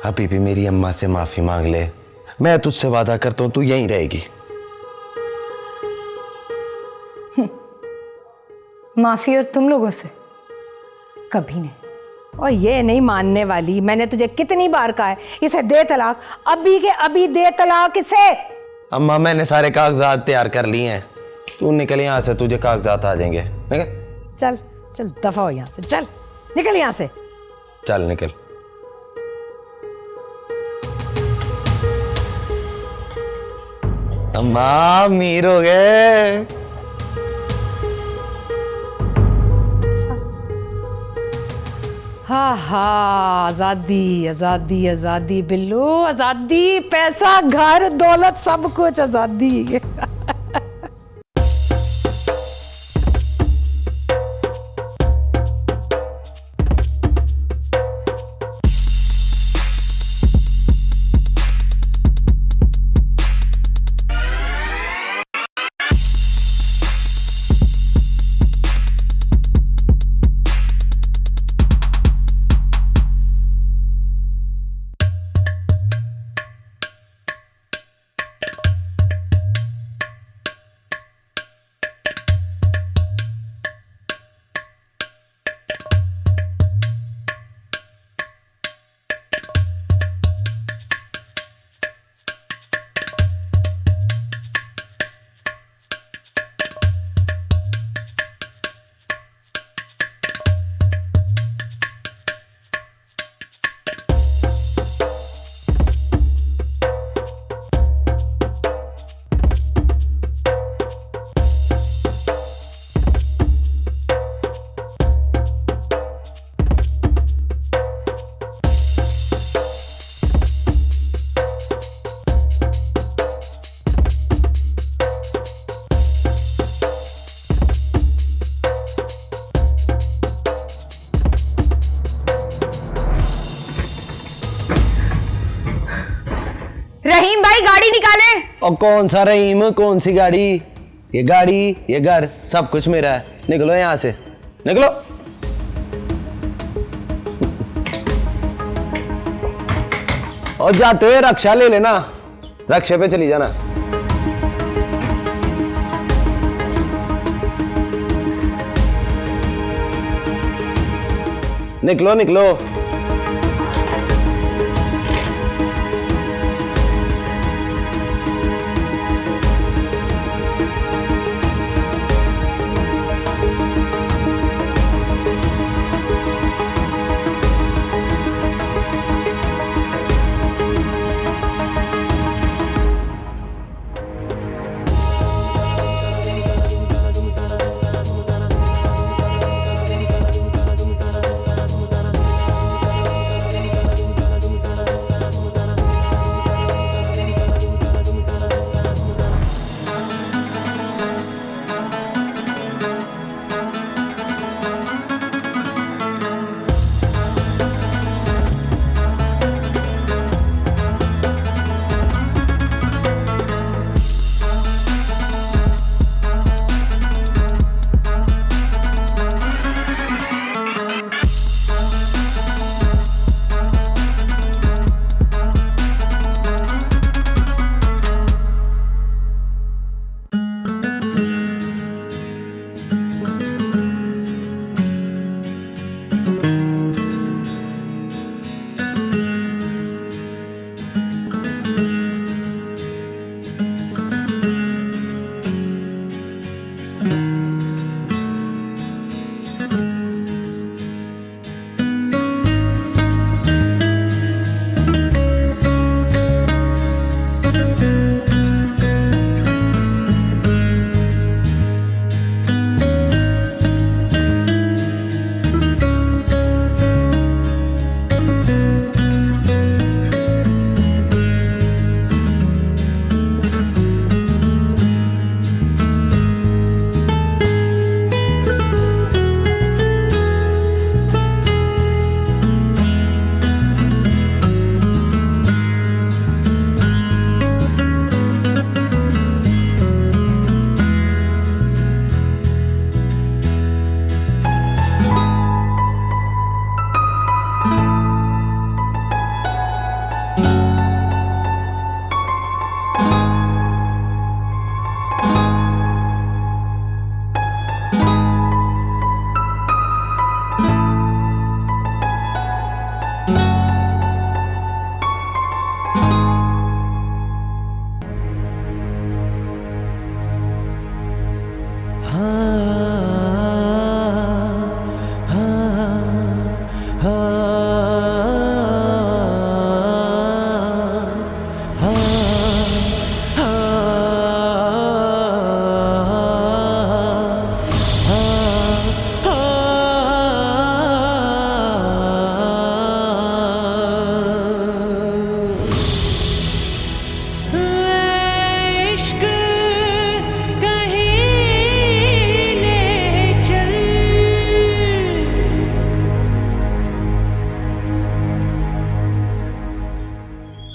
अभी भी मेरी अम्मा से माफी मांग ले। मैं तुझसे वादा करता हूं तू यहीं रहेगी। माफी और तुम लोगों से कभी नहीं। और ये नहीं मानने वाली, मैंने तुझे कितनी बार कहा है इसे दे तलाक, अभी के अभी दे तलाक इसे। अम्मा मैंने सारे कागजात तैयार कर लिए हैं, तू निकल यहाँ से, तुझे कागजात आ जाएंगे। निकल चल चल दफा हो यहाँ से, चल निकल यहाँ से। चल निकल। अम्मा अमीर हो गए। हाँ हाँ, आजादी आजादी आजादी बिल्लू, आजादी, पैसा घर दौलत सब कुछ आजादी। रहीम भाई गाड़ी निकाले। और कौन सा रहीम, कौन सी गाड़ी? ये गाड़ी, ये घर, सब कुछ मेरा है। निकलो यहाँ से, निकलो। और जाते हुए रक्षा ले लेना, रक्षे पे चली जाना। निकलो निकलो।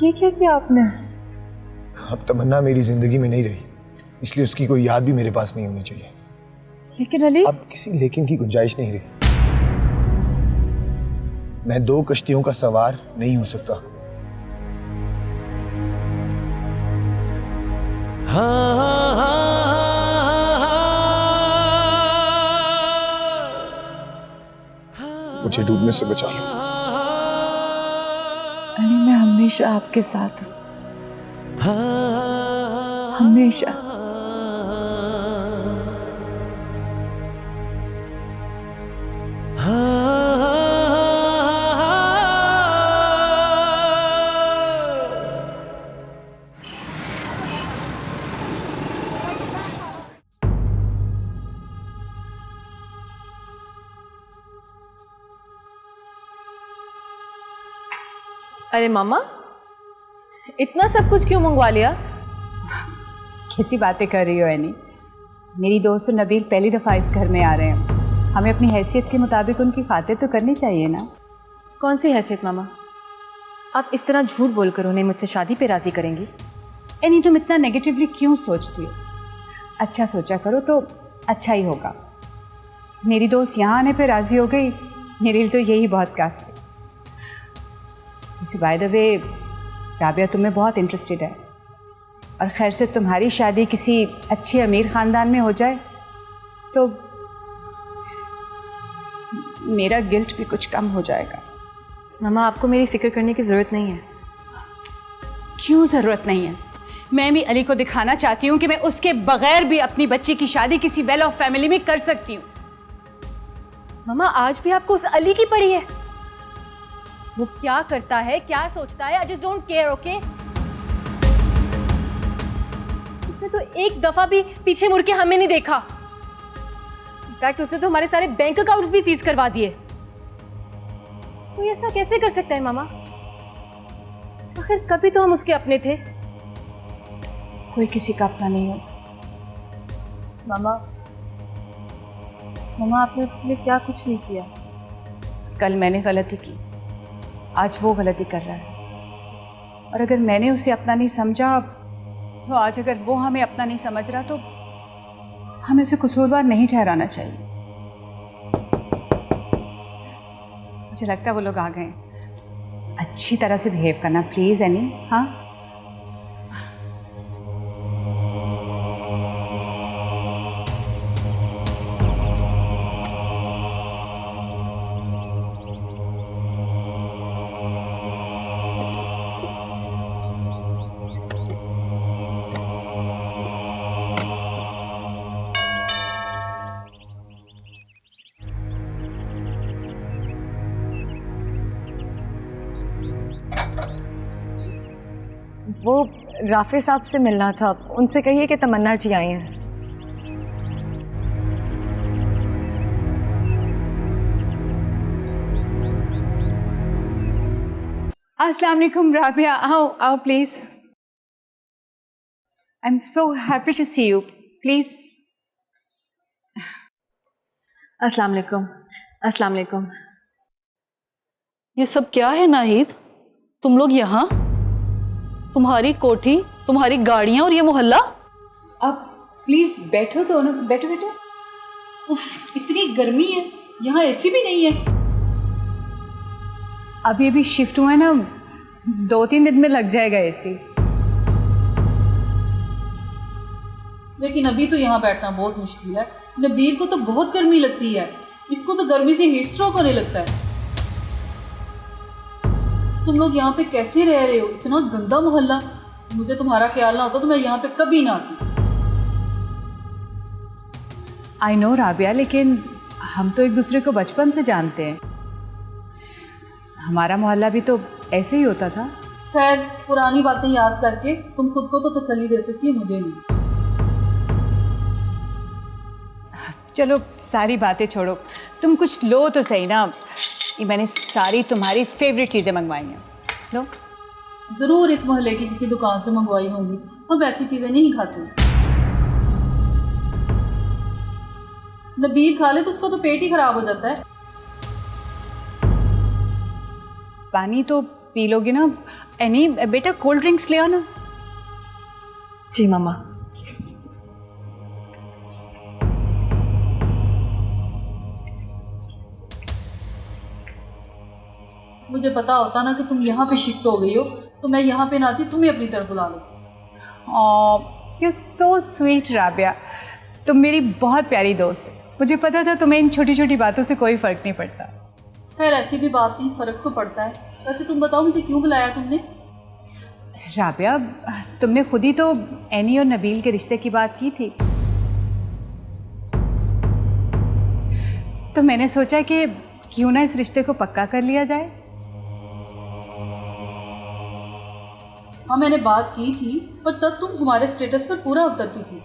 ये क्या किया आपने? अब तमन्ना मेरी जिंदगी में नहीं रही, इसलिए उसकी कोई याद भी मेरे पास नहीं होनी चाहिए। लेकिन अली, अब किसी लेकिन की गुंजाइश नहीं रही। मैं 2 कश्तियों का सवार नहीं हो सकता। मुझे डूबने से बचा लो। अली मैं हमेशा आपके साथ हूँ, हमेशा। अरे मामा, इतना सब कुछ क्यों मंगवा लिया? कैसी बातें कर रही हो एनी? मेरी दोस्त नबील पहली दफ़ा इस घर में आ रहे हैं, हमें अपनी हैसियत के मुताबिक उनकी खातिर तो करनी चाहिए ना। कौन सी हैसियत मामा? आप इस तरह झूठ बोलकर उन्हें मुझसे शादी पे राजी करेंगी? एनी तुम इतना नेगेटिवली क्यों सोचती हो? अच्छा सोचा करो तो अच्छा ही होगा। मेरी दोस्त यहाँ आने पे राज़ी हो गई, मेरे लिए तो यही बहुत काफ़ी है। बाय द वे राबिया तुम्हें बहुत इंटरेस्टेड है, और खैर से तुम्हारी शादी किसी अच्छे अमीर ख़ानदान में हो जाए तो मेरा गिल्ट भी कुछ कम हो जाएगा। मामा, आपको मेरी फिक्र करने की ज़रूरत नहीं है। क्यों ज़रूरत नहीं है? मैं भी अली को दिखाना चाहती हूँ कि मैं उसके बगैर भी अपनी बच्ची की शादी किसी वेल ऑफ फैमिली में कर सकती हूँ। मामा, आज भी आपको उस अली की पड़ी है। वो क्या करता है, क्या सोचता है, I just don't care, okay? उसने तो एक दफा भी पीछे मुड़ के हमें नहीं देखा। इनफैक्ट उसने तो हमारे सारे बैंक अकाउंट्स भी सीज करवा दिए। कोई ऐसा कैसे कर सकता है मामा? आखिर कभी तो हम उसके अपने थे। कोई किसी का अपना नहीं होता। मामा, आपने उसके लिए क्या कुछ नहीं किया। कल मैंने गलती की, आज वो गलती कर रहा है, और अगर मैंने उसे अपना नहीं समझा तो आज अगर वो हमें अपना नहीं समझ रहा तो हमें उसे कसूरवार नहीं ठहराना चाहिए। मुझे लगता है वो लोग आ गए। अच्छी तरह से बिहेव करना प्लीज़ एनी। हाँ, वो राफे साहब से मिलना था, उनसे कहिए कि तमन्ना जी आई हैं। अस्सलाम वालेकुम राबिया, आओ आओ please. I am so happy to see you, please. अस्सलाम वालेकुम। अस्सलाम वालेकुम। ये सब क्या है नाहिद? तुम लोग यहाँ, तुम्हारी कोठी, तुम्हारी गाड़ियां और ये मोहल्ला। अब प्लीज़ बैठो दोनों, बैठो बैठो। उफ, इतनी गर्मी है, यहाँ एसी भी नहीं है। अभी अभी शिफ्ट हुआ है ना, 2-3 दिन में लग जाएगा एसी। लेकिन अभी तो यहाँ बैठना बहुत मुश्किल है। नबीर को तो बहुत गर्मी लगती है, इसको तो गर्मी से हीट स्ट्रोक होने लगता है। तुम लोग यहाँ पे कैसे रह रहे हो? इतना गंदा मोहल्ला। मुझे तुम्हारा ख्याल ना होता तो मैं यहाँ पे कभी ना आती। आई नो राबिया, लेकिन हम तो एक दूसरे को बचपन से जानते हैं। हमारा मोहल्ला भी तो ऐसे ही होता था। खैर, पुरानी बातें याद करके तुम खुद को तो तसल्ली दे सकती है, मुझे नहीं। चलो सारी बातें छोड़ो, तुम कुछ लो तो सही ना। ये मैंने सारी तुम्हारी फेवरेट चीज़ें मंगवाई हैं, लो। जरूर इस मोहल्ले की किसी दुकान से मंगवाई होंगी, हम ऐसी चीजें नहीं खाते। नबीर खा ले तो उसका तो पेट ही खराब हो जाता है। पानी तो पी लोगे ना। एनी बेटा कोल्ड ड्रिंक्स ले आओ ना। जी मम्मा। मुझे पता होता ना कि तुम यहाँ पे शिफ्ट हो गई हो तो मैं यहाँ पे ना आती, तुम्हें अपनी तरफ बुला लो। यू सो स्वीट राबिया, तुम मेरी बहुत प्यारी दोस्त है। मुझे पता था तुम्हें इन छोटी छोटी बातों से कोई फ़र्क नहीं पड़ता। खैर ऐसी भी बात नहीं, फ़र्क तो पड़ता है। वैसे तुम बताओ मुझे क्यों बुलाया तुमने? राबिया, तुमने खुद ही तो एनी और नबील के रिश्ते की बात की थी, तो मैंने सोचा कि क्यों ना इस रिश्ते को पक्का कर लिया जाए। हाँ मैंने बात की थी, पर तब तुम हमारे स्टेटस पर पूरा उतरती थी।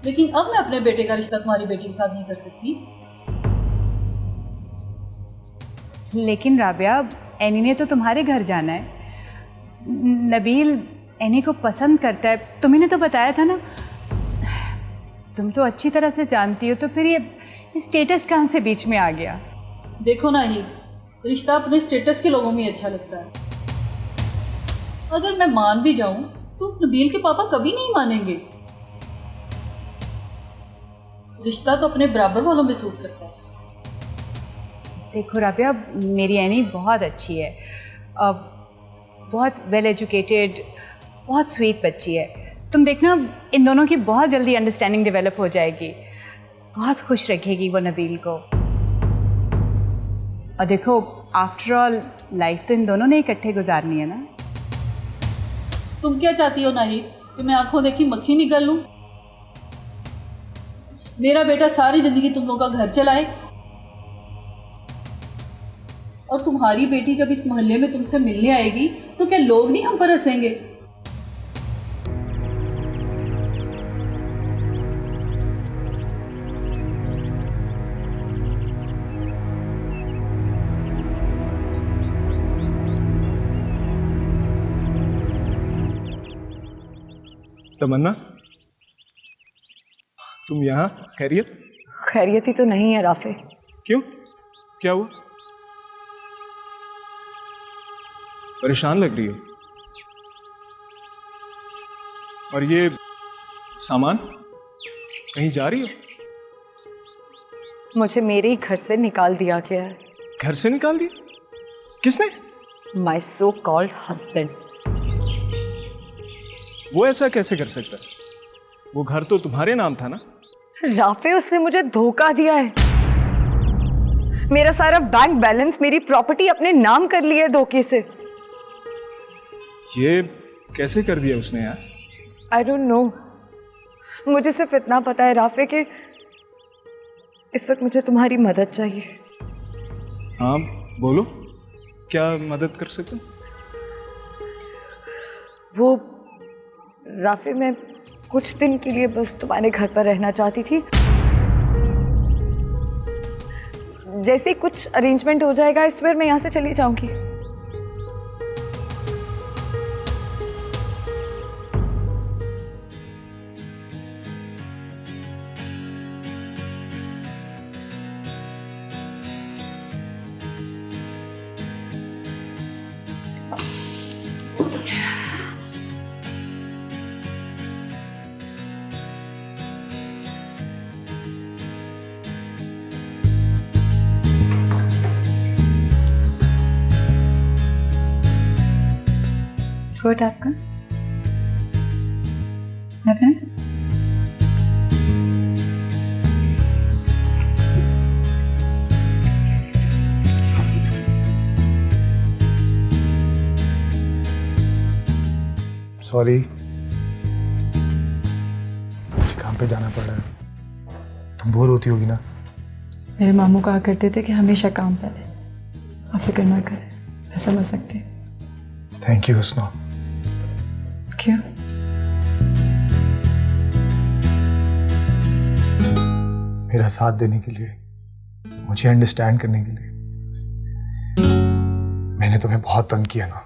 लेकिन अब मैं अपने बेटे का रिश्ता तुम्हारी बेटी के साथ नहीं कर सकती। लेकिन राबिया, एनी ने तो तुम्हारे घर जाना है। नबील एनी को पसंद करता है, तुम्ही ने तो बताया था ना। तुम तो अच्छी तरह से जानती हो, तो फिर ये स्टेटस कहाँ से बीच में आ गया? देखो ना ही, रिश्ता अपने स्टेटस के लोगों में ही अच्छा लगता है। अगर मैं मान भी जाऊं तो नबील के पापा कभी नहीं मानेंगे। रिश्ता तो अपने बराबर वालों में सूट करता है। देखो राबिया, मेरी एनी बहुत अच्छी है, बहुत वेल एजुकेटेड, बहुत स्वीट बच्ची है। तुम देखना, इन दोनों की बहुत जल्दी अंडरस्टैंडिंग डेवलप हो जाएगी। बहुत खुश रखेगी वो नबील को। और देखो, आफ्टर ऑल लाइफ तो इन दोनों ने इकट्ठे गुजारनी है ना। तुम क्या चाहती हो नाहिद, कि मैं आंखों देखी मक्खी निकाल लूं? मेरा बेटा सारी जिंदगी तुम लोगों का घर चलाए, और तुम्हारी बेटी जब इस मोहल्ले में तुमसे मिलने आएगी तो क्या लोग नहीं हम पर हंसेंगे? तमन्ना, तुम यहाँ? खैरियत? खैरियत ही तो नहीं है राफे। क्यों, क्या हुआ? परेशान लग रही हो। और ये सामान कहीं जा रही हो? मुझे मेरे ही घर से निकाल दिया गया है। घर से निकाल दिया? किसने? माई सो कॉल्ड हस्बैंड। वो ऐसा कैसे कर सकता है? वो घर तो तुम्हारे नाम था ना? राफे, उसने मुझे धोखा दिया है। मेरा सारा बैंक बैलेंस, मेरी प्रॉपर्टी अपने नाम कर ली है धोखे से। ये कैसे कर दिया उसने यार? I don't know. मुझे सिर्फ इतना पता है राफे कि इस वक्त मुझे तुम्हारी मदद चाहिए। हाँ बोलो, क्या मदद कर सकते हो? वो राफे, मैं कुछ दिन के लिए बस तुम्हारे घर पर रहना चाहती थी। जैसे ही कुछ अरेंजमेंट हो जाएगा इस बार मैं यहाँ से चली जाऊंगी। कोट आपका? सॉरी, मुझे काम पे जाना पड़ रहा है। तुम बोर होती होगी ना? मेरे मामू कहा करते थे कि हमेशा काम पर है, आप फिक्र ना करें, मैं समझ सकती हूँ। थैंक यू हुस्ना। क्यों? मेरा साथ देने के लिए, मुझे अंडरस्टैंड करने के लिए। मैंने तुम्हें बहुत तंग किया ना।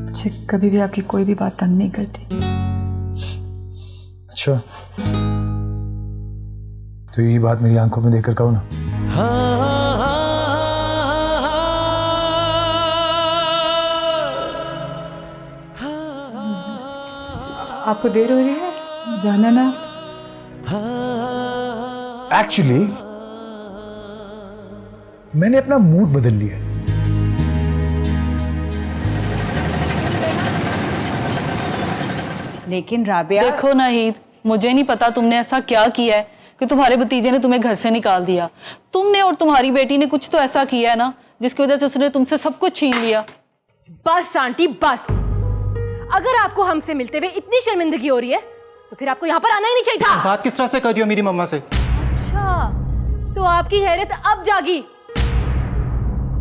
मुझे कभी भी आपकी कोई भी बात तंग नहीं करती। अच्छा, तो यही बात मेरी आंखों में देखकर कहो ना। आपको देर हो रही है, जाना ना। एक्चुअली मैंने अपना मूड बदल लिया है। लेकिन राबिया, देखो नाहिद, मुझे नहीं पता तुमने ऐसा क्या किया है कि तुम्हारे भतीजे ने तुम्हें घर से निकाल दिया। तुमने और तुम्हारी बेटी ने कुछ तो ऐसा किया है ना जिसकी वजह से उसने तुमसे सब कुछ छीन लिया। बस आंटी बस। अगर आपको हमसे मिलते हुए इतनी शर्मिंदगी हो रही है तो फिर आपको यहाँ पर आना ही नहीं चाहिए था। बात किस तरह से कर रही हो मेरी मम्मा से? अच्छा, तो आपकी हैरत अब जागी।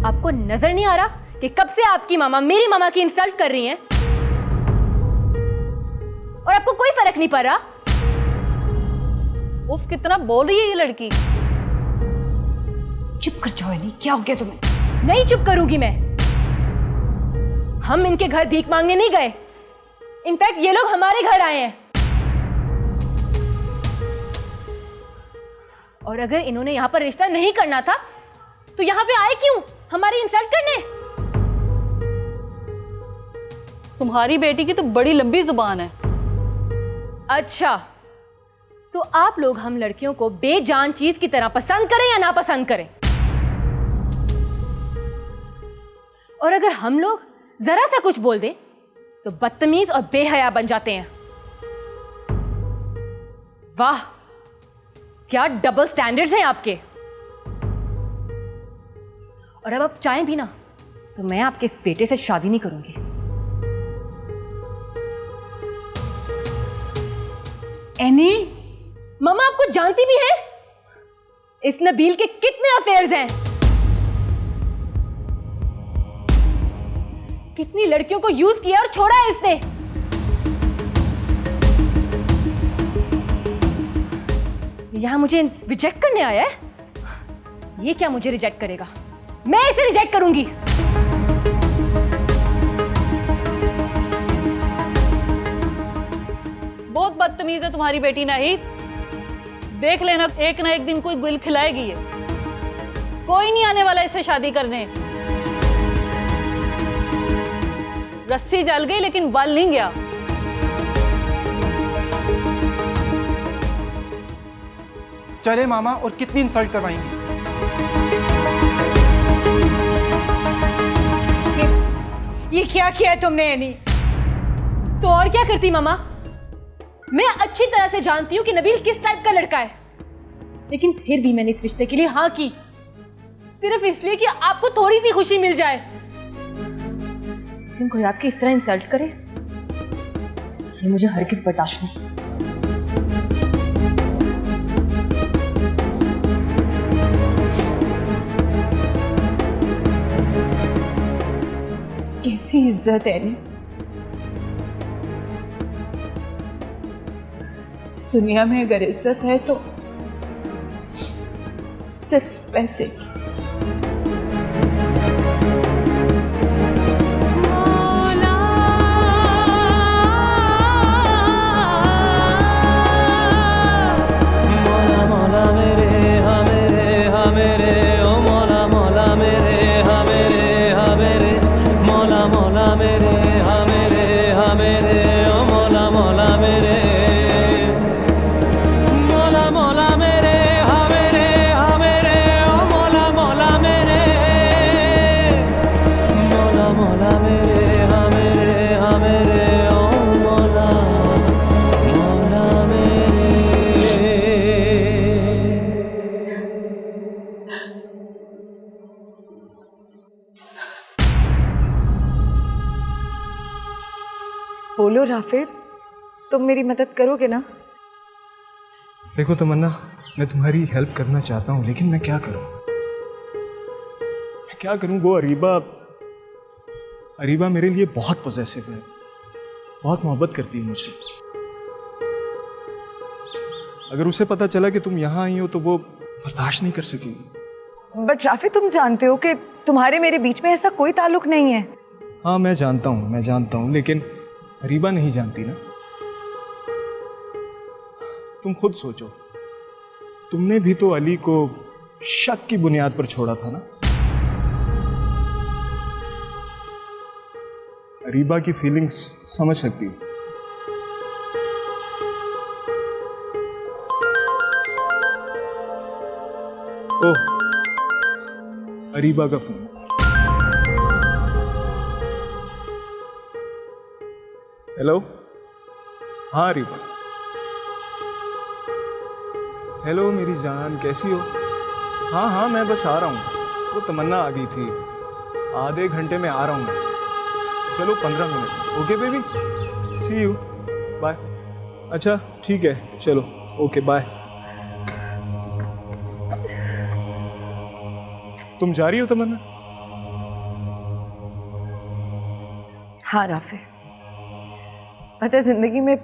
आपको नजर नहीं आ रहा कि कब से आपकी मामा मेरी मामा की इंसल्ट कर रही हैं और आपको कोई फर्क नहीं पड़ रहा? उफ, कितना बोल रही है ये लड़की। चुप कर जाओ। नहीं, क्या हो गया तुम्हें? नहीं चुप करूंगी मैं। हम इनके घर भीख मांगने नहीं गए। इनफैक्ट ये लोग हमारे घर आए हैं। और अगर इन्होंने यहां पर रिश्ता नहीं करना था तो यहां पे आए क्यों? हमारी इंसल्ट करने? तुम्हारी बेटी की तो बड़ी लंबी जुबान है। अच्छा, तो आप लोग हम लड़कियों को बेजान चीज की तरह पसंद करें या ना पसंद करें, और अगर हम लोग जरा सा कुछ बोल दें तो बदतमीज और बेहया बन जाते हैं। वाह, क्या डबल स्टैंडर्ड्स हैं आपके। और अब आप चाहें भी ना तो मैं आपके इस बेटे से शादी नहीं करूंगी। एनी, मम्मा आपको जानती भी है इस नबील के कितने अफेयर्स हैं, कितनी लड़कियों को यूज किया और छोड़ा है इसने। यहां मुझे रिजेक्ट करने आया है। ये क्या मुझे रिजेक्ट करेगा? मैं इसे रिजेक्ट करूंगी। बहुत बदतमीज है तुम्हारी बेटी नाहिद। देख लेना, एक ना एक दिन कोई गुल खिलाएगी ये। कोई नहीं आने वाला इसे शादी करने। रस्सी जल गई लेकिन बल नहीं गया। चले मामा, और कितनी इंसल्ट करवाएंगे? ये क्या किया तुमने एनी? तो और क्या करती मामा? मैं अच्छी तरह से जानती हूं कि नबील किस टाइप का लड़का है, लेकिन फिर भी मैंने इस रिश्ते के लिए हाँ की, सिर्फ इसलिए कि आपको थोड़ी सी खुशी मिल जाए। लेकिन कोई आपकी इस तरह इंसल्ट करे, ये मुझे हरगिज़ बर्दाश्त नहीं। कैसी इज्जत है एनी? इस दुनिया में अगर इज्जत है तो सिर्फ पैसे की। बोलो राफिर, तुम मेरी मदद करोगे ना? देखो तमन्ना, मैं तुम्हारी हेल्प करना चाहता हूँ, लेकिन मैं क्या करूँ? वो अरीबा मेरे लिए बहुत पॉजेसिव है, बहुत मोहब्बत करती है मुझसे। अगर उसे पता चला कि तुम यहाँ आई हो तो वो बर्दाश्त नहीं कर सकेगी। बट राफिर, तुम जानते हो कि तुम्हारे मेरे बीच में ऐसा कोई ताल्लुक नहीं है। हाँ, मैं जानता हूँ, लेकिन अरीबा नहीं जानती ना। तुम खुद सोचो, तुमने भी तो अली को शक की बुनियाद पर छोड़ा था ना? अरीबा की फीलिंग्स समझ सकती हूँ। ओह, अरीबा का फोन। हेलो, हाँ अरीबा। हेलो मेरी जान, कैसी हो? हाँ हाँ, मैं बस आ रहा हूँ। वो तमन्ना आ गई थी, आधे घंटे में आ रहा हूँ मैं। चलो 15 minute. Okay baby, see you, bye. अच्छा ठीक है, चलो ओके बाय। तुम जा रही हो तमन्ना? हाँ राफे, पता है जिंदगी में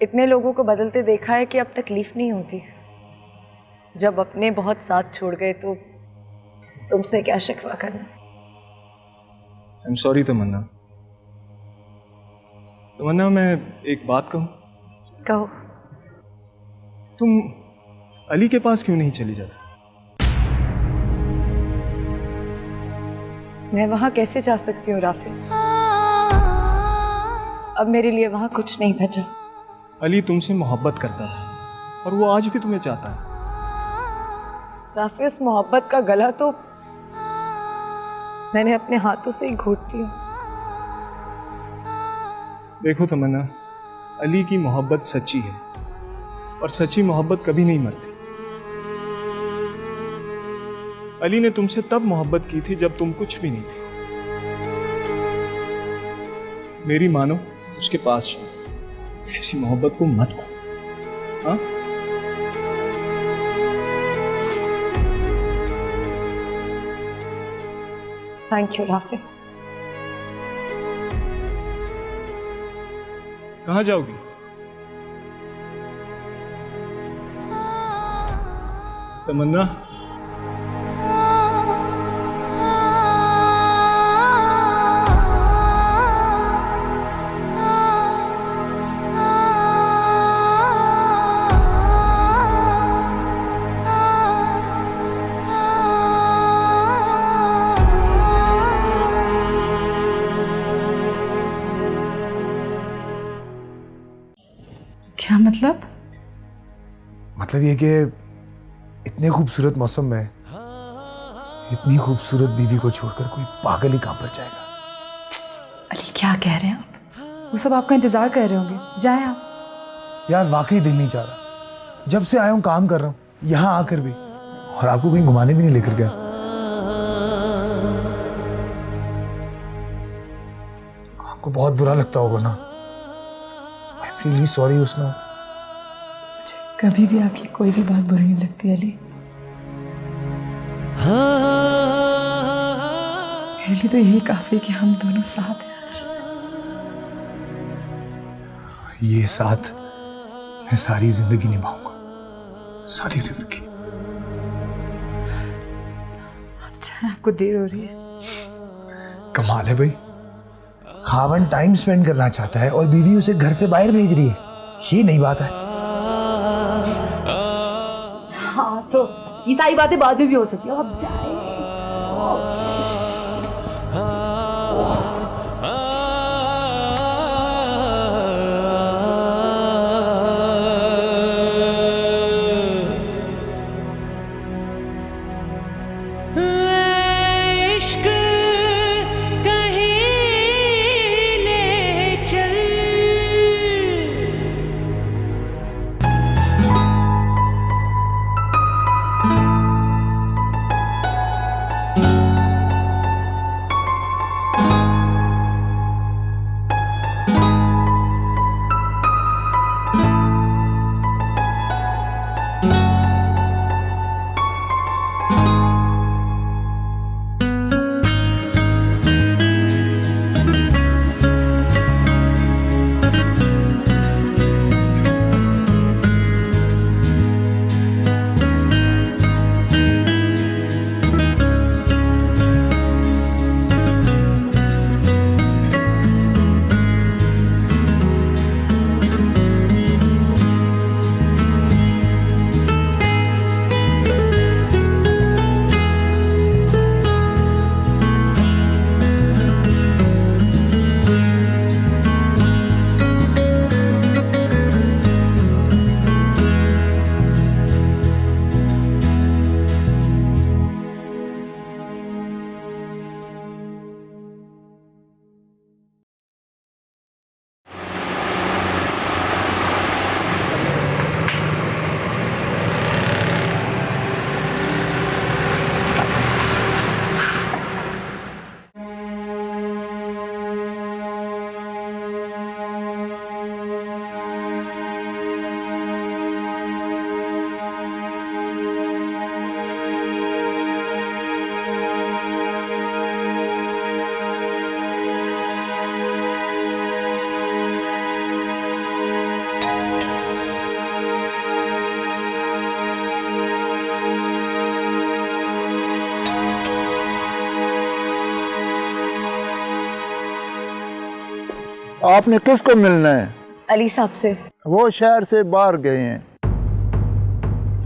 इतने लोगों को बदलते देखा है कि अब तकलीफ नहीं होती। जब अपने बहुत साथ छोड़ गए तो तुमसे क्या शिकवा करना। आई एम सॉरी तमन्ना। तमन्ना, मैं एक बात कहूँ? कहो। तुम अली के पास क्यों नहीं चली जाती? मैं वहां कैसे जा सकती हूँ राफे? अब मेरे लिए वहां कुछ नहीं बचा। अली तुमसे मोहब्बत करता था और वो आज भी तुम्हें चाहता है। राफे, उस मोहब्बत का गला तो मैंने अपने हाथों से ही घोट दिया। देखो तमन्ना, अली की मोहब्बत सच्ची है और सच्ची मोहब्बत कभी नहीं मरती। अली ने तुमसे तब मोहब्बत की थी जब तुम कुछ भी नहीं थी। मेरी मानो, उसके पास जाओ, ऐसी मोहब्बत को मत खो। हाँ, थैंक यू राफे। कहाँ जाओगी? तमन्ना, क्या मतलब? मतलब ये कि इतने खूबसूरत मौसम में इतनी खूबसूरत बीवी को छोड़कर कोई पागल ही कहाँ पर जाएगा। अली क्या कह रहे हैं आप? वो सब आपका इंतजार कर रहे होंगे, जाए आप। यार वाकई दिल नहीं चाह रहा। जब से आया हूँ काम कर रहा हूँ, यहाँ आकर भी, और आपको कहीं घुमाने भी नहीं लेकर गया। आपको बहुत बुरा लगता होगा ना? आई एम रियली सॉरी उसना। कभी भी आपकी कोई भी बात बुरी नहीं लगती अली। पहले तो यही काफी कि हम दोनों साथ हैं आज। ये साथ मैं सारी जिंदगी निभाऊंगा, सारी जिंदगी। अच्छा, आपको देर हो रही है? कमाल है भाई, खावन टाइम स्पेंड करना चाहता है और बीवी उसे घर से बाहर भेज रही है। ये नई बात है। हाँ तो ये सारी बातें बाद में भी हो सकती है। अब जाए। आपने किसको मिलना है? अली साहब से। वो शहर से बाहर गए हैं।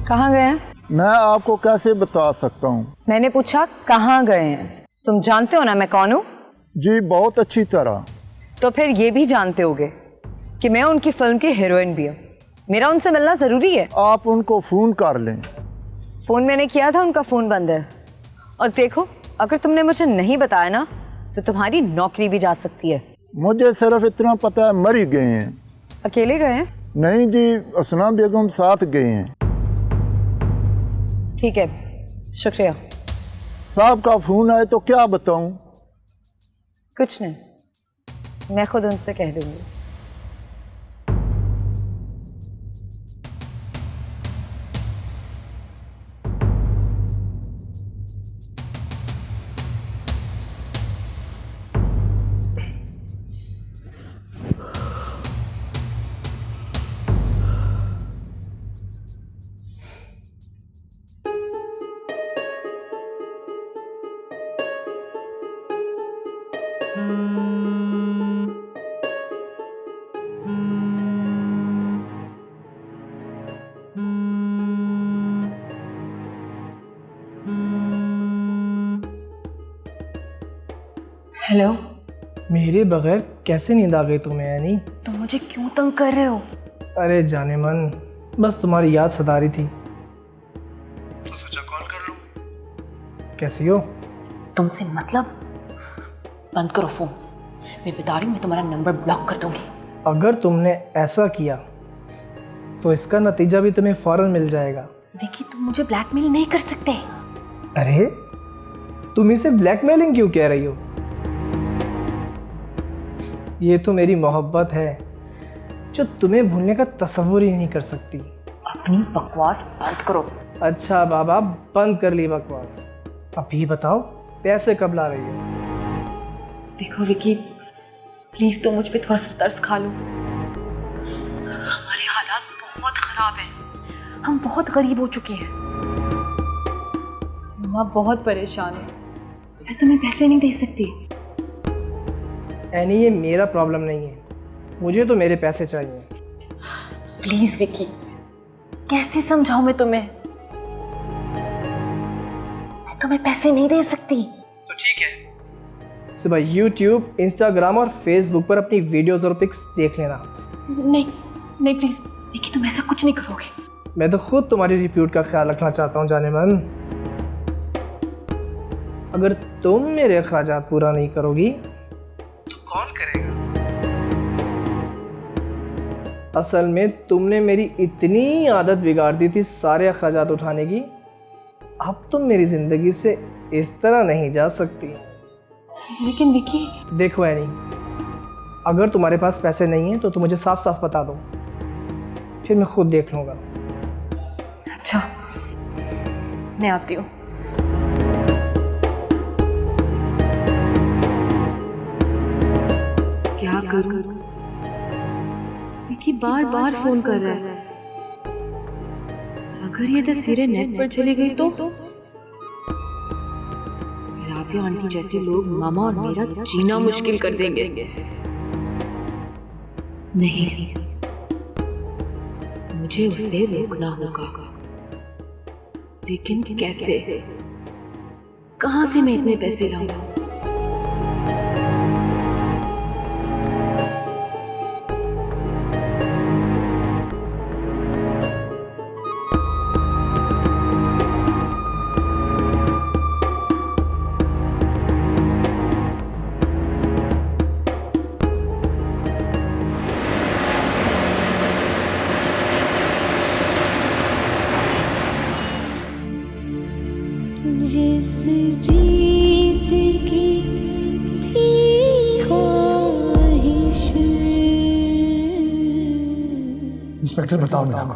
कहाँ गए हैं? मैं आपको कैसे बता सकता हूँ? मैंने पूछा कहाँ गए हैं। तुम जानते हो ना मैं कौन हूँ? जी बहुत अच्छी तरह। तो फिर ये भी जानते होगे कि मैं उनकी फिल्म की हीरोइन भी हूँ। मेरा उनसे मिलना ज़रूरी है। आप उनको फ़ोन कर लें। फ़ोन मैंने किया था, उनका फ़ोन बंद है। और देखो, अगर तुमने मुझे नहीं बताया ना तो तुम्हारी नौकरी भी जा सकती है। मुझे सिर्फ इतना पता है मर ही गए हैं। अकेले गए हैं? नहीं जी, असना बेगम साथ गए हैं। ठीक है, शुक्रिया। साहब का फ़ोन आए तो क्या बताऊं? कुछ नहीं, मैं खुद उनसे कह दूंगी। हेलो। मेरे बगैर कैसे नींद आ गई तुम्हें यानी? तुम मुझे क्यों तंग कर रहे हो? अरे जाने मन, बस तुम्हारी याद सता रही थी तो सोचा कॉल कर लूं। कैसी हो? तुमसे मतलब? बंद करो फोन, मैं बता रही हूँ, मैं तुम्हारा नंबर ब्लॉक कर दूंगी। अगर तुमने ऐसा किया तो इसका नतीजा भी तुम्हें फौरन मिल जाएगा। विकी, तुम मुझे ब्लैकमेल नहीं कर सकते। अरे तुम इसे ब्लैकमेलिंग क्यों कह रही हो? ये तो मेरी मोहब्बत है जो तुम्हें भूलने का तस्वुर ही नहीं कर सकती। अपनी बकवास बंद करो। अच्छा बाबा, बंद कर ली बकवास। अब ये बताओ पैसे कब ला रही हो? देखो विकी, प्लीज तुम मुझ पे थोड़ा सा तरस खा लो। हमारे हालात बहुत खराब हैं, हम बहुत गरीब हो चुके हैं। मम्मा बहुत परेशान है, मैं तुम्हें पैसे नहीं दे सकती। एनी, ये मेरा प्रॉब्लम नहीं है, मुझे तो मेरे पैसे चाहिए। प्लीज विकी, कैसे समझाऊं मैं तुम्हें? मैं तुम्हें पैसे नहीं दे सकती। तो ठीक है, सुबह YouTube, Instagram और Facebook पर अपनी वीडियोस और पिक्स देख लेना। नहीं नहीं प्लीज विकी, तुम ऐसा कुछ नहीं करोगे। मैं तो खुद तुम्हारी रिप्यूट का ख्याल रखना चाहता हूँ जाने मन। अगर तुम मेरे अखराजात पूरा नहीं करोगी तो कौन करेगा? असल में तुमने मेरी इतनी आदत बिगाड़ दी थी सारे अखराजात उठाने की, अब तुम मेरी जिंदगी से इस तरह नहीं जा सकती। लेकिन विकी, देखो एनी, अगर तुम्हारे पास पैसे नहीं हैं तो तुम मुझे साफ साफ बता दो, फिर मैं खुद देख लूँगा। अच्छा, मैं आती हूँ। क्या करूं? विकी बार बार फोन कर रहा है। अगर ये तस्वीरें नेट पर चली गई तो राबिया आंटी जैसे लोग मामा और मेरा जीना मुश्किल कर देंगे। नहीं, मुझे उसे रोकना होगा। लेकिन कैसे? कहां से मैं इतने पैसे लाऊं? जिस जीत की थी ख्वाहिश। इंस्पेक्टर बताओ मेरा को,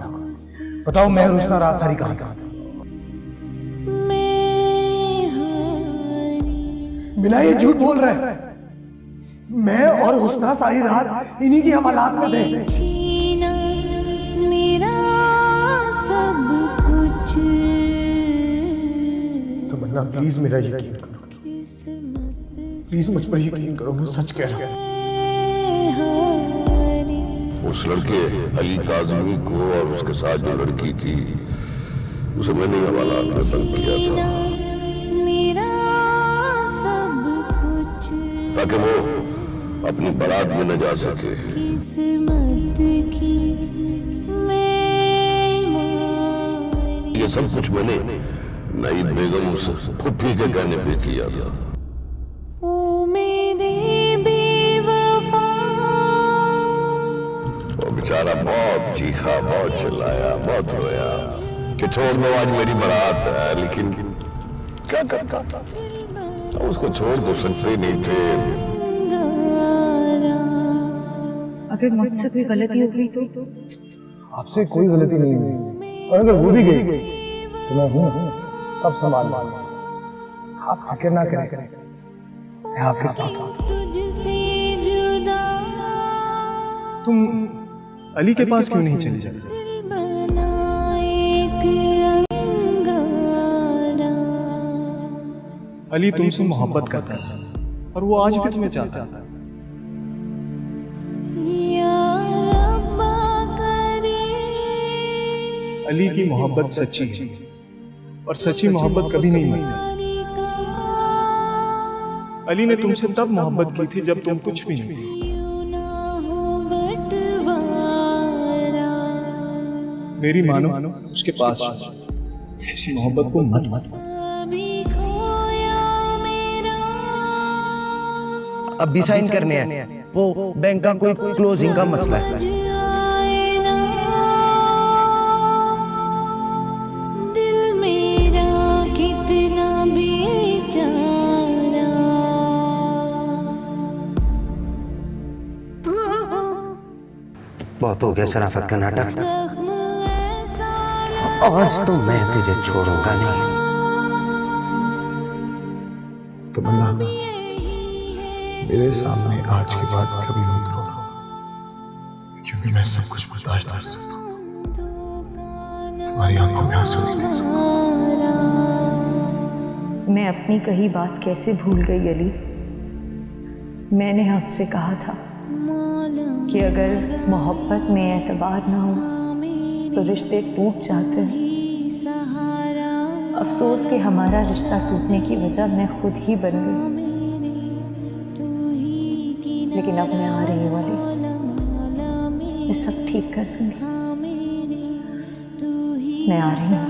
बताओ मैं और उसना रात सारी कहां था? बिना ये झूठ बोल रहे हैं, मैं और हुस्ना सारी रात इन्हीं की हवालात में थे। मेरा सब कुछ। तमन्ना प्लीज मेरा यकीन करो, प्लीज मुझ पर यकीन करो, मैं सच कह रहा हूँ। हारी। उस लड़के अली काजमी को और उसके साथ जो लड़की थी उसे मैंने हवालात में बंद किया था मेरा सब कुछ ताकि वो अपनी बारात में न जा सके। किस्मत की ये सब कुछ मैंने नईद बेगम उस फुफ्फी के कहने पे किया था। ओ मेरे बेवफा। वो बेचारा बहुत चीखा, बहुत चिल्लाया, बहुत रोया कि छोड़ दो आज मेरी बारात है, लेकिन क्या करता था, उसको छोड़ तो सकते नहीं थे। अगर मुझसे कोई गलती हो गई तो? आपसे कोई गलती नहीं हुई, और अगर हो भी गई तो मैं हूं, सब संभाल लूंगा। आप फिक्र ना करें, मैं आपके साथ हूं। तुझसे जुदा तुम अली के पास क्यों नहीं चली जाती? बना एक अंगारा। अली तुमसे मोहब्बत करता था और वो आज भी तुम्हें चाहता है। या रब्बा करे अली की मोहब्बत सच्ची है और सच्ची मोहब्बत कभी नहीं मरती। अली ने तुमसे तब मोहब्बत की थी जब तुम कुछ भी नहीं थी। मेरी मानो उसके पास ऐसी मोहब्बत को मत मानो। अब भी साइन करने हैं, वो बैंक का कोई क्लोजिंग का मसला है। दिल मेरा कितना बेचारा। बहुत हो गया शराफत का नाटक, आज तो मैं तुझे छोड़ूंगा नहीं। तमन्ना, मेरे सामने आज के बाद कभी मत रो, क्योंकि मैं सब कुछ बर्दाश्त कर सकता हूँ। तुम्हारी आंखों में आंसू नहीं देख सकता। मैं अपनी कही बात कैसे भूल गई अली। मैंने आपसे कहा था कि अगर मोहब्बत में एतबार ना हो तो रिश्ते टूट जाते हैं। अफसोस कि हमारा रिश्ता टूटने की वजह मैं खुद ही बन गई। लेकिन अब मैं आ रही हूँ अली, मैं सब ठीक कर दूंगी। मैं आ रही हूँ।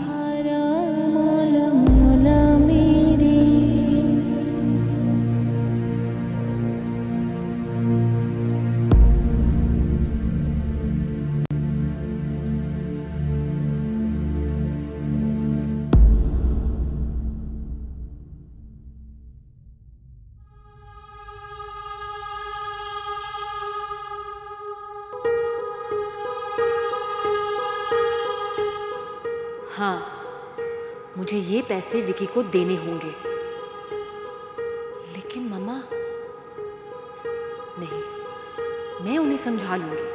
हाँ, मुझे ये पैसे विकी को देने होंगे। लेकिन मम्मा, नहीं, मैं उन्हें समझा लूंगी।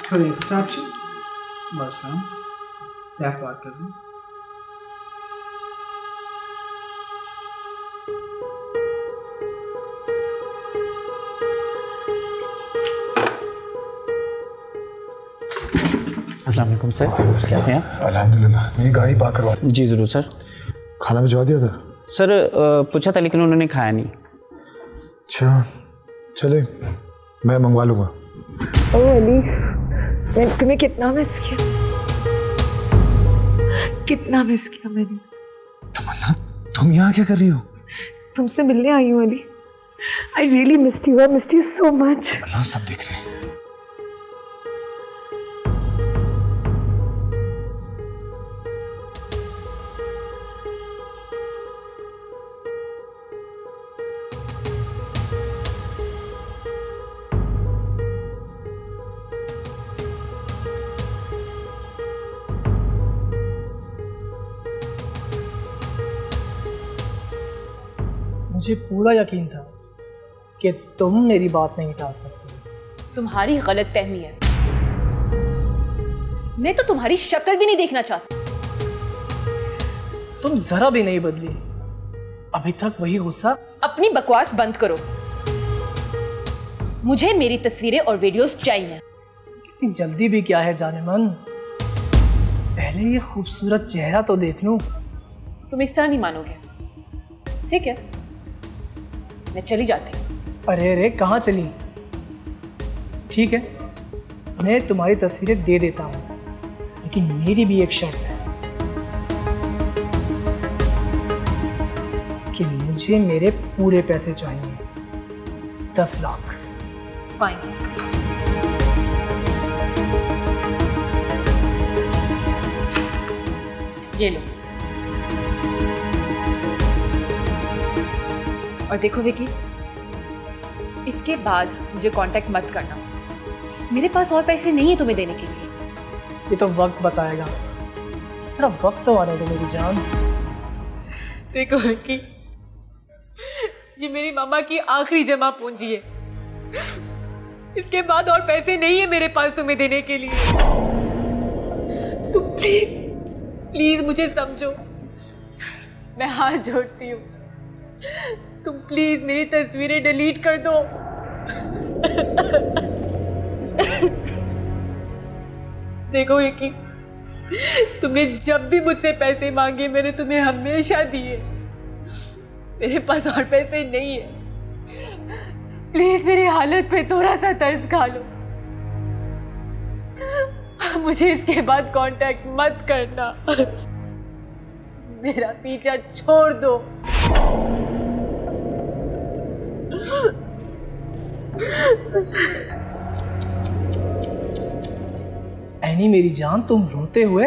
थोड़ी साहब बस हम सैफ बात कर रहे हैं। अस्सलाम वालेकुम सर, कैसे हैं आप? अल्हम्दुलिल्लाह। मेरी गाड़ी पार्क करवा दी। जी ज़रूर सर। खाना भिजवा दिया था? सर पूछा था लेकिन उन्होंने खाया नहीं। अच्छा चले, मैं मंगवा लूँगा। ओ अली, मैं तुम्हें कितना मिस किया, कितना मिस किया मैंने। तमन्ना, तुम यहाँ क्या कर रही हो? तुमसे मिलने आई हूँ Ali. I really missed you, I missed you so much. Allah सब देख रहे हैं। मुझे पूरा यकीन था कि तुम मेरी बात नहीं टाल सकती। तुम्हारी गलत फहमी है। मैं तो तुम्हारी शक्ल भी नहीं देखना चाहती। तुम जरा भी नहीं बदली, अभी तक वही गुस्सा। अपनी बकवास बंद करो। मुझे मेरी तस्वीरें और वीडियोस चाहिए। इतनी जल्दी भी क्या है जाने मन, पहले ये खूबसूरत चेहरा तो देख लूं। तुम इस तरह नहीं मानोगे, ठीक है? मैं चली जाती हूँ। अरे अरे कहाँ चली? ठीक है, मैं तुम्हारी तस्वीरें दे देता हूँ, लेकिन मेरी भी एक शर्त है कि मुझे मेरे पूरे पैसे चाहिए, 10 लाख। फाइन। ये लो। और देखो विकी, इसके बाद मुझे कांटेक्ट मत करना। मेरे पास और पैसे नहीं है तुम्हें देने के लिए। ये तो वक्त बताएगा, जरा वक्त तो आने दो मेरी जान। देखो विकी, ये मेरी मामा की आखिरी जमा पूंजी है। इसके बाद और पैसे नहीं है मेरे पास तुम्हें देने के लिए। तुम प्लीज प्लीज मुझे समझो, मैं हाथ जोड़ती हूँ। तुम प्लीज मेरी तस्वीरें डिलीट कर दो। देखो विकी, तुमने जब भी मुझसे पैसे मांगे मैंने तुम्हें हमेशा दिए। मेरे पास और पैसे नहीं है। प्लीज मेरी हालत पे थोड़ा सा तरस खा लो। मुझे इसके बाद कांटेक्ट मत करना। मेरा पीछा छोड़ दो। ऐनी मेरी जान, तुम रोते हुए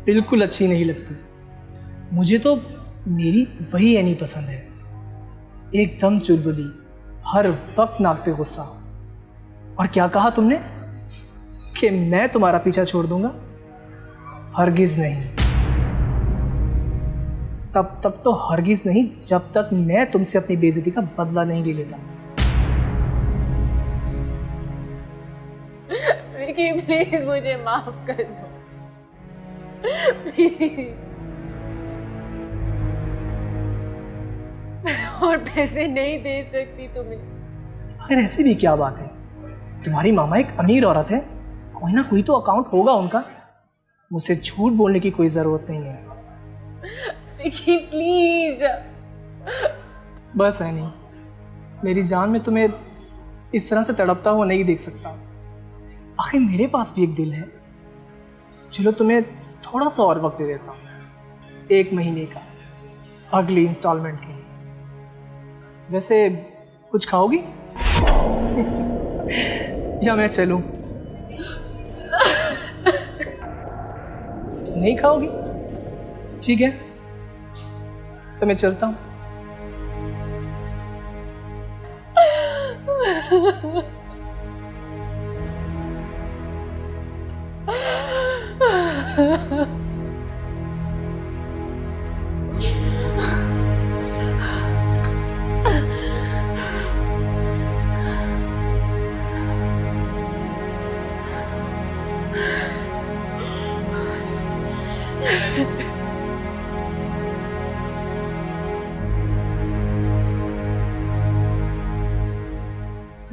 बिल्कुल अच्छी नहीं लगती। मुझे तो मेरी वही ऐनी पसंद है, एकदम चुलबुली, हर वक्त नाक पे गुस्सा। और क्या कहा तुमने कि मैं तुम्हारा पीछा छोड़ दूंगा? हरगिज नहीं। तब तो हरगिज नहीं, जब तक मैं तुमसे अपनी बेइज्जती का बदला नहीं ले लेता। विकी प्लीज मुझे माफ कर दो, प्लीज। मैं और पैसे नहीं दे सकती तुम्हें। अगर ऐसी भी क्या बात है, तुम्हारी मामा एक अमीर औरत है, कोई ना कोई तो अकाउंट होगा उनका। मुझसे झूठ बोलने की कोई जरूरत नहीं है। विकी प्लीज। बस है नहीं, मेरी जान, में तुम्हें इस तरह से तड़पता हुआ नहीं देख सकता। आखिर मेरे पास भी एक दिल है। चलो तुम्हें थोड़ा सा और वक्त दे देता हूँ, 1 महीने का, अगली इंस्टॉलमेंट के लिए। वैसे कुछ खाओगी या मैं चलूं? नहीं खाओगी? ठीक है, तो मैं चलता हूं।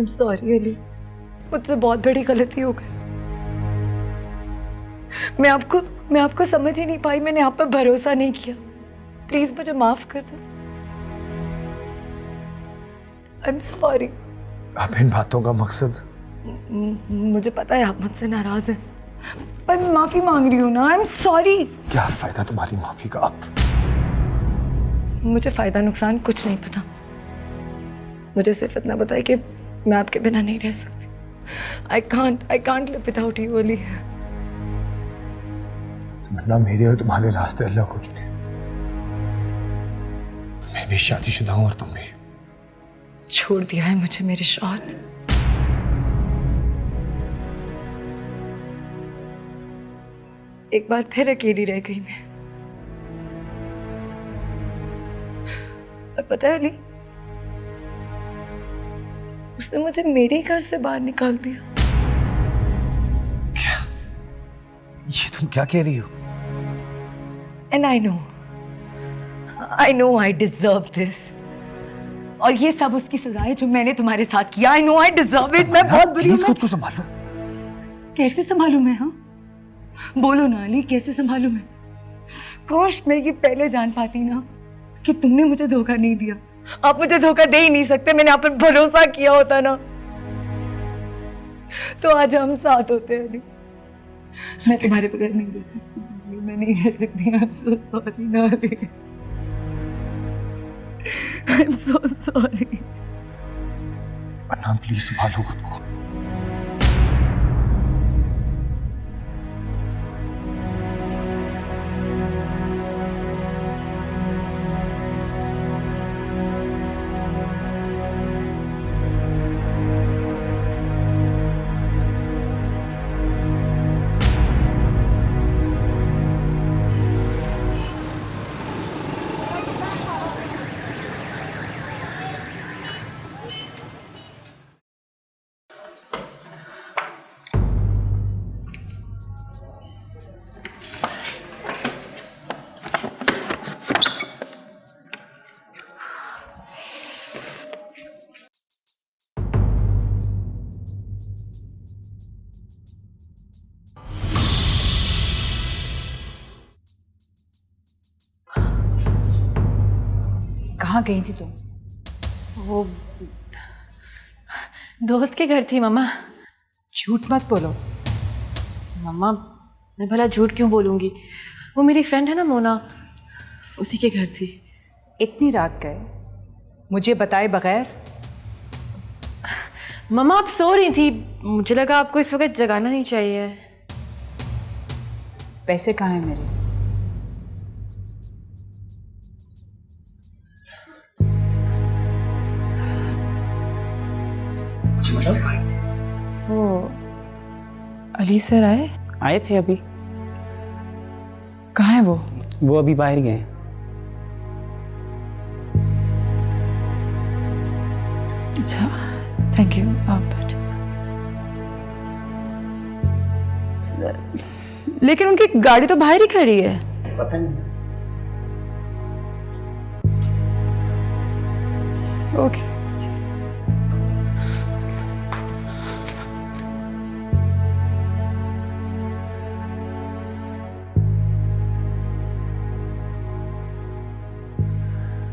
I'm sorry अली, मुझसे बहुत बड़ी गलती हो गई। मैं आपको समझ ही नहीं पाई, मैंने आप पर भरोसा नहीं किया। प्लीज मुझे माफ कर दो। I'm sorry। अब इन बातों का मकसद? मुझे पता है आप मुझसे नाराज हैं, पर मैं माफी मांग रही हूँ ना। I'm sorry। क्या फायदा तुम्हारी माफी का अब? मुझे फायदा नुकसान कुछ नहीं पता, मुझे सिर्फ इतना पता है कि मैं आपके बिना नहीं रह सकती। I can't live without you Ali. तमन्ना, मेरे और तुम्हारे रास्ते अलग हो चुके हैं। मैं भी शादीशुदा हूँ और तुम भी। छोड़ दिया है मुझे मेरे शौहर ने। एक बार फिर अकेली रह गई मैं। और पता है अली, उसने मुझे मेरे ही घर से बाहर निकाल दिया। क्या? ये तुम क्या कह रही हो? And I know I deserve this। और ये सब उसकी सजा है जो मैंने तुम्हारे साथ किया। I know I deserve it। मैं बहुत बुरी हूँ। प्लीज खुद को संभालो। कैसे संभालूं मैं? हाँ, बोलो ना अली, कैसे संभालूं मैं? काश मैं ये पहले जान पाती ना कि तुमने मुझे धोखा नहीं दिया। आप मुझे धोखा दे ही नहीं सकते। मैंने आप पर भरोसा किया होता ना तो आज हम साथ होते हैं अली। मैं तुम्हारे बगैर नहीं रह सकती, मैं नहीं रह सकती। I'm so sorry ना Ali, I'm so sorry। Anna please संभालो खुद को। कहाँ गई थी तुम? वो दोस्त के घर थी मम्मा। झूठ मत बोलो। मम्मा, मैं भला झूठ क्यों बोलूँगी? वो मेरी फ्रेंड है ना मोना, उसी के घर थी। इतनी रात गए मुझे बताए बगैर? मम्मा आप सो रही थी, मुझे लगा आपको इस वक्त जगाना नहीं चाहिए। पैसे कहाँ हैं मेरे? वो अली सर आए थे अभी। कहाँ है वो? वो अभी बाहर गए हैं। अच्छा, थैंक यू। आप बैठ। लेकिन उनकी गाड़ी तो बाहर ही खड़ी है। पता नहीं। ओके।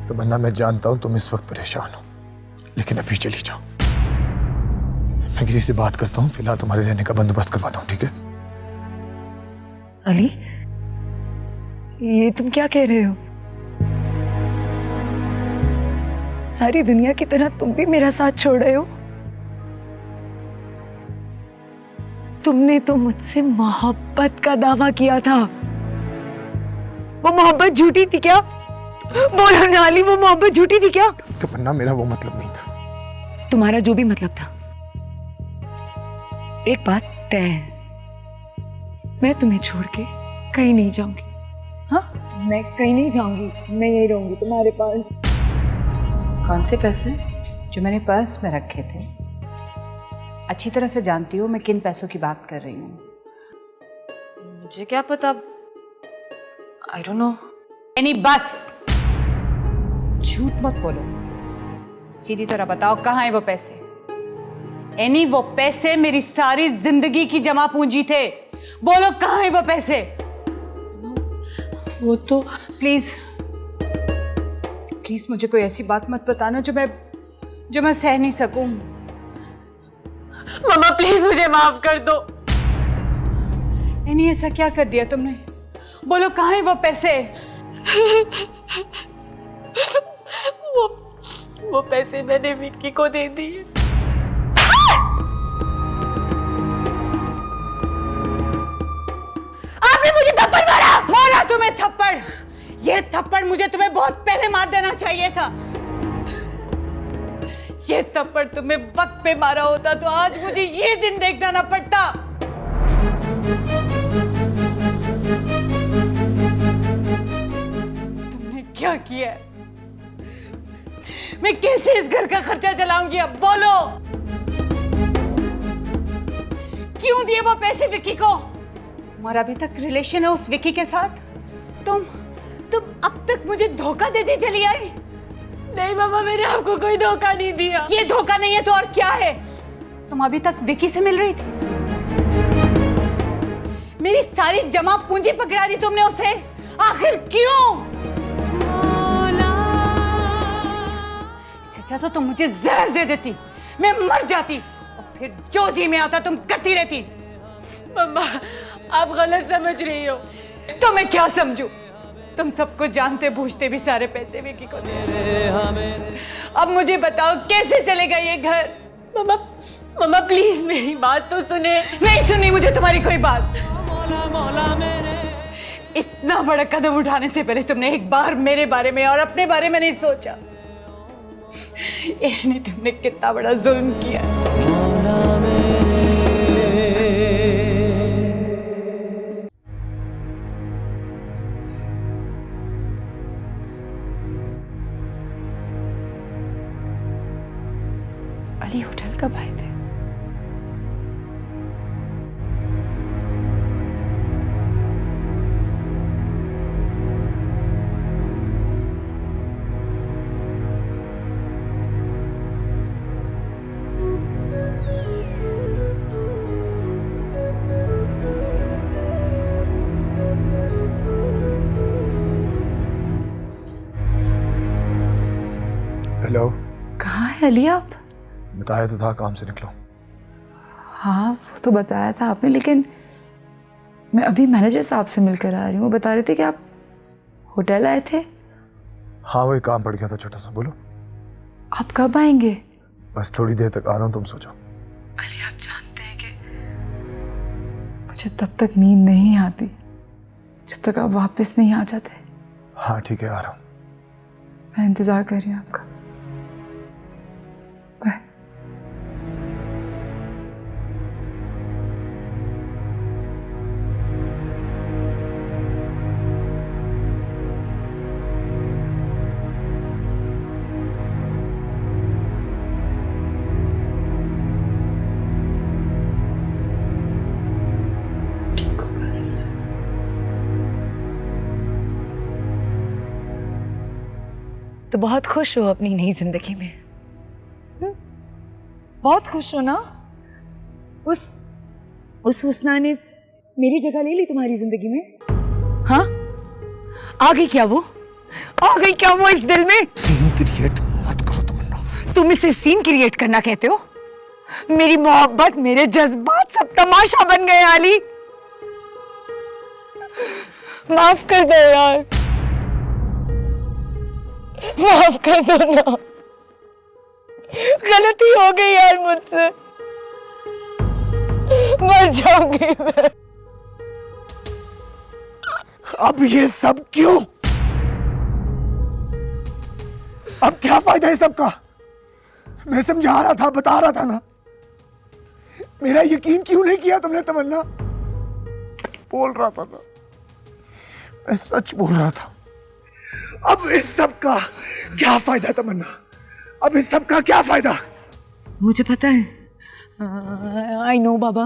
तो बन्ना, मैं जानता हूं तुम इस वक्त परेशान हो, लेकिन अभी चली जाओ। मैं किसी से बात करता हूं, फिलहाल तुम्हारे रहने का बंदोबस्त करवाता हूं, ठीक है? अली, ये तुम क्या कह रहे हो? सारी दुनिया की तरह तुम भी मेरा साथ छोड़ रहे हो? तुमने तो मुझसे मोहब्बत का दावा किया था। वो मोहब्बत झूठी थी क्या? बोलो ना अली, वो मोहब्बत झूठी थी क्या? तो बन्ना, मेरा वो मतलब नहीं था। तुम्हारा जो भी मतलब था, एक बात तय है, मैं तुम्हें छोड़ के कहीं नहीं जाऊंगी। हाँ, मैं कहीं नहीं जाऊंगी, मैं यहीं रहूंगी तुम्हारे पास। कौन से पैसे? जो मैंने पर्स में रखे थे। अच्छी तरह से जानती हो मैं किन पैसों की बात कर रही हूँ। मुझे क्या पता, आई डोंट नो। यानी बस झूठ मत बोलो, सीधी तरह बताओ कहाँ है वो पैसे? एनी वो पैसे मेरी सारी जिंदगी की जमा पूंजी थे। बोलो कहाँ है वो पैसे? वो तो प्लीज प्लीज मुझे कोई ऐसी बात मत बताना जो मैं सह नहीं सकूं। मम्मा प्लीज मुझे माफ कर दो। एनी ऐसा क्या कर दिया तुमने? बोलो कहाँ है वो पैसे? वो पैसे मैंने विक्की को दे दिए। आपने मुझे थप्पड़ मारा। मारा तुम्हें थप्पड़? ये थप्पड़ मुझे तुम्हें बहुत पहले मार देना चाहिए था। ये थप्पड़ तुम्हें वक्त पे मारा होता तो आज मुझे ये दिन देखना ना पड़ता। तुमने क्या किया? मैं कैसे इस घर का खर्चा चलाऊंगी अब? बोलो क्यों दिए वो पैसे विक्की को? तुम्हारा अभी तक रिलेशन है उस विक्की के साथ? तुम अब तक मुझे धोखा देती चली आई। नहीं मामा, मैंने आपको कोई धोखा नहीं दिया। ये धोखा नहीं है तो और क्या है? तुम अभी तक विक्की से मिल रही थी, मेरी सारी जमा पूंजी पकड़ा दी तुमने उसे। आखिर क्यों? इससे अच्छा तो तुम मुझे जहर दे देती, मैं मर जाती और फिर जो जी में आता तुम करती रहती। मम्मा आप गलत समझ रही हो। तो मैं क्या समझूं? तुम सबको जानते बूझते भी सारे पैसे विक्की को दे। अब मुझे बताओ कैसे चलेगा ये घर? मम्मा प्लीज मेरी बात तो सुने। नहीं सुनी मुझे तुम्हारी कोई बात। इतना बड़ा कदम उठाने से पहले तुमने एक बार मेरे बारे में और अपने बारे में नहीं सोचा। नहीं, तुमने कितना बड़ा जुल्म किया। अली होटल कब आए थे? हेलो, कहाँ है अली आप? बताया तो था काम से निकलो। हाँ वो तो बताया था आपने, लेकिन मैं अभी मैनेजर साहब से मिलकर आ रही हूँ। बता रहे थे कि आप होटल आए थे। हाँ वही काम पड़ गया था छोटा सा। बोलो आप कब आएंगे? बस थोड़ी देर तक आ रहा हूँ, तुम सोचो। अली आप जानते हैं कि मुझे तब तक नींद नहीं आती जब तक आप वापस नहीं आ जाते। हाँ ठीक है, आ रहा हूँ। मैं इंतजार कर रही हूँ आपका। बाय। सब ठीक हो बस। तो बहुत खुश हो अपनी नई जिंदगी में? बहुत खुश हो ना? उस हुस्ना ने मेरी जगह ले ली तुम्हारी जिंदगी में? हाँ, आ गई क्या वो? आ गई क्या वो इस दिल में? सीन क्रिएट मत करो तमन्ना। तुम इसे सीन क्रिएट करना कहते हो? मेरी मोहब्बत, मेरे जज्बात सब तमाशा बन गए आली। माफ कर दो यार, माफ कर दो ना। गलती हो गई यार मुझसे, मर जाऊंगी मैं। अब ये सब क्यों? अब क्या फायदा है सबका? मैं समझा रहा था, बता रहा था ना। मेरा यकीन क्यों नहीं किया तुमने तमन्ना? बोल रहा था ना, मैं सच बोल रहा था। अब इस सब का क्या फायदा तमन्ना? अब इस सब का क्या फायदा? मुझे पता है, I know Baba,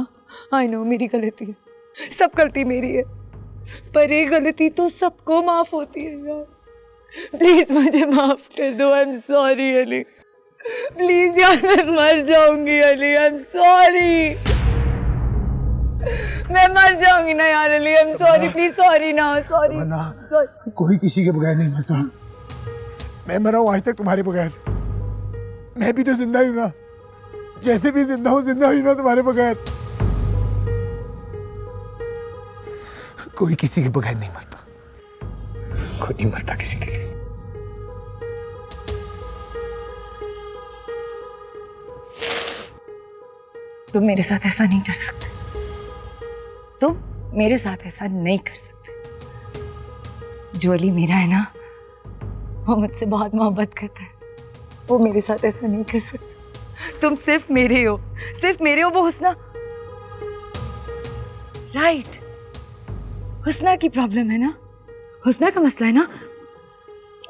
I know मेरी गलती है, सब गलती मेरी है, पर एक गलती तो सबको माफ होती है यार। प्लीज मुझे माफ कर दो। I am sorry Ali. Please यार, मैं मर जाऊंगी अली, आई एम सॉरी। मैं मर जाऊंगी ना यार Ali, I am sorry, please sorry ना, सॉरी। कोई किसी के बगैर नहीं मरता। मैं मरा हूं आज तक तुम्हारे बगैर। मैं भी तो जिंदा ही हूं ना, जैसे भी जिंदा हूं ना तुम्हारे बगैर। कोई किसी के बगैर नहीं मरता, कोई नहीं मरता किसी के लिए। तुम मेरे साथ ऐसा नहीं कर सकते, तुम मेरे साथ ऐसा नहीं कर सकते। जो अली मेरा है ना, वो मुझसे बहुत मोहब्बत करता है, वो मेरे साथ ऐसा नहीं कर सकता। तुम सिर्फ मेरे हो, सिर्फ मेरे हो। वो हुस्ना, राइट, हुस्ना की प्रॉब्लम है ना, हुस्ना का मसला है ना।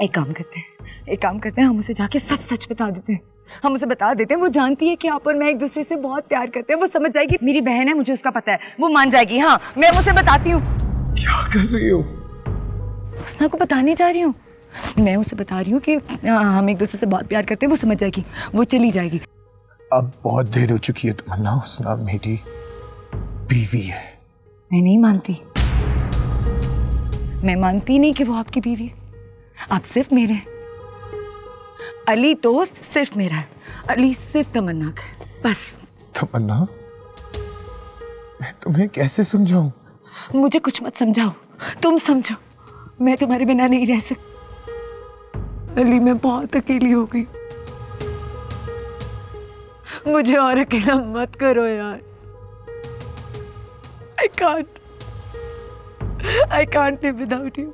एक काम करते हैं, हम उसे जाके सब सच बता देते हैं। हम उसे बता देते हैं, वो जानती है कि आप और मैं एक दूसरे से बहुत प्यार करते हैं। वो समझ जाएगी, मेरी बहन है, मुझे उसका पता है, वो मान जाएगी। हाँ, मैं उसे बताती हूँ। क्या कर रही हो? हुस्ना को बताने जा रही हूँ। मैं उसे बता रही हूँ कि हम एक दूसरे से बहुत प्यार करते हैं। वो समझ जाएगी, वो चली जाएगी। अब बहुत देर हो चुकी है तमन्ना, हुस्ना मेरी बीवी है। मैं नहीं मानती, मैं मानती नहीं कि वो आपकी बीवी है। आप सिर्फ मेरे हैं। अली तो सिर्फ मेरा है, अली सिर्फ तमन्ना का है, बस। तमन्ना, मैं तुम्हें कैसे समझाऊं? मुझे कुछ मत समझाओ, तुम समझो। मैं तुम्हारे बिना नहीं रह सकती अली, मैं बहुत अकेली हो गई। मुझे और अकेला मत करो यार। I can't live without you.